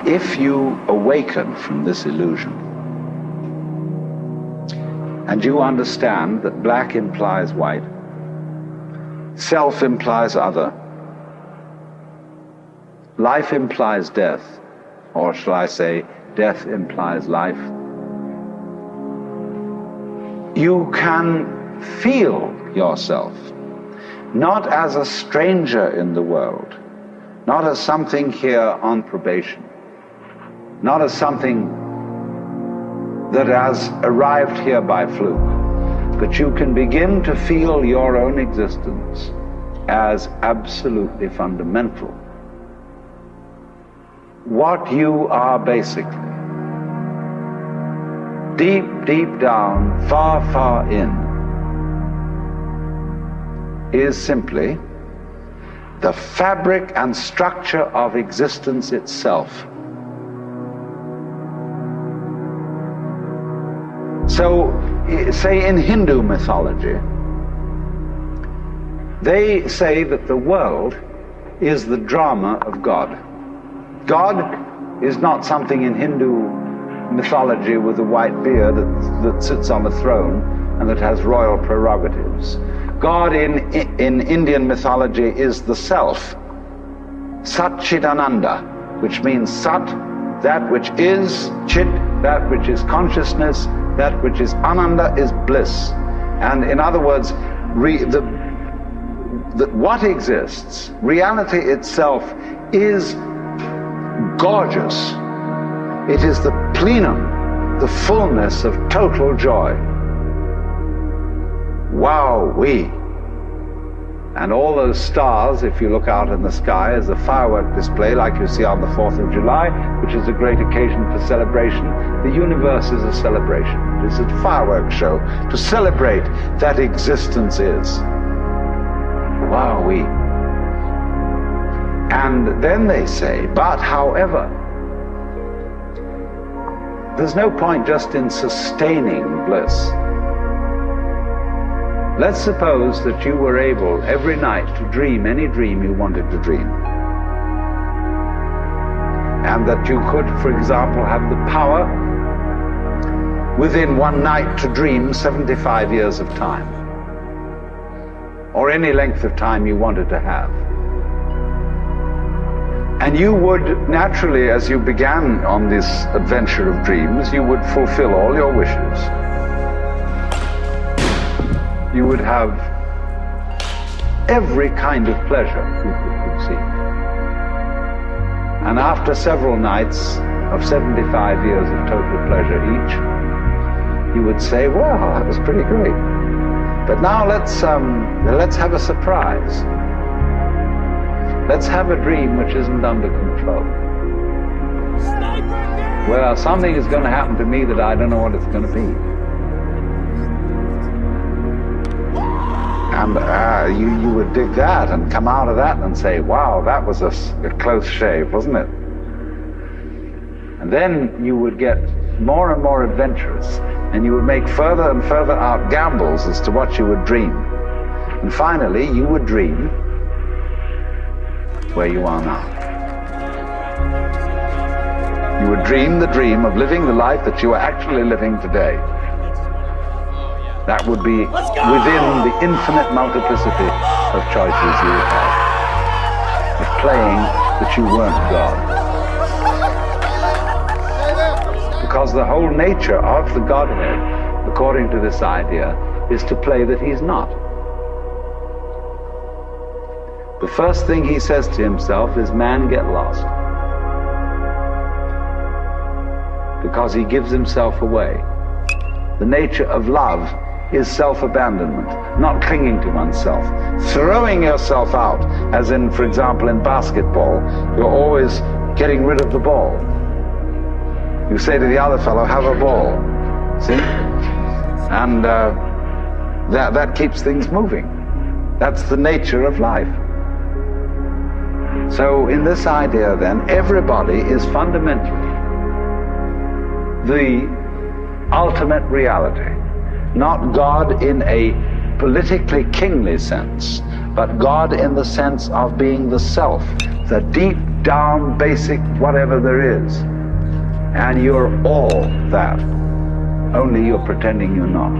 if you awaken from this illusion and you understand that black implies white, self implies other, life implies death, or shall I say, death implies life, you can feel yourself not as a stranger in the world, not as something here on probation, not as something that has arrived here by fluke, but you can begin to feel your own existence as absolutely fundamental. What you are basically, deep, deep down, far, far in, is simply the fabric and structure of existence itself. So, say in Hindu mythology, they say that the world is the drama of God. God is not something in Hindu mythology with a white beard that sits on a throne and that has royal prerogatives. God in Indian mythology is the self, Satchidananda, which means Sat, that which is, Chit, that which is consciousness, that which is Ananda is bliss. And in other words, what exists, reality itself, is gorgeous. It is the plenum, the fullness of total joy. Wow-wee. And all those stars, if you look out in the sky, as a firework display like you see on the 4th of July, which is a great occasion for celebration. The universe is a celebration. It is a fireworks show to celebrate that existence is. Wow-wee. And then they say, but however, there's no point just in sustaining bliss. Let's suppose that you were able every night to dream any dream you wanted to dream. And that you could, for example, have the power within one night to dream 75 years of time. Or any length of time you wanted to have. And you would naturally, as you began on this adventure of dreams, you would fulfill all your wishes. You would have every kind of pleasure you could conceive. And after several nights of 75 years of total pleasure each, you would say, well, that was pretty great. But now let's have a surprise. Let's have a dream which isn't under control. Well, something is going to happen to me that I don't know what it's going to be. And you would dig that and come out of that and say, wow, that was a close shave, wasn't it? And then you would get more and more adventurous, and you would make further and further out gambles as to what you would dream. And finally, you would dream where you are now. You would dream the dream of living the life that you are actually living today. That would be within the infinite multiplicity of choices you would have, of playing that you weren't God. Because the whole nature of the Godhead, according to this idea, is to play that he's not. The first thing he says to himself is, man, get lost. Because he gives himself away. The nature of love is self-abandonment, not clinging to oneself, throwing yourself out, as in, for example, in basketball, you're always getting rid of the ball. You say to the other fellow, have a ball, see? And that keeps things moving. That's the nature of life. So in this idea then, everybody is fundamentally the ultimate reality. Not God in a politically kingly sense, but God in the sense of being the self, the deep down, basic, whatever there is. And you're all that. Only you're pretending you're not.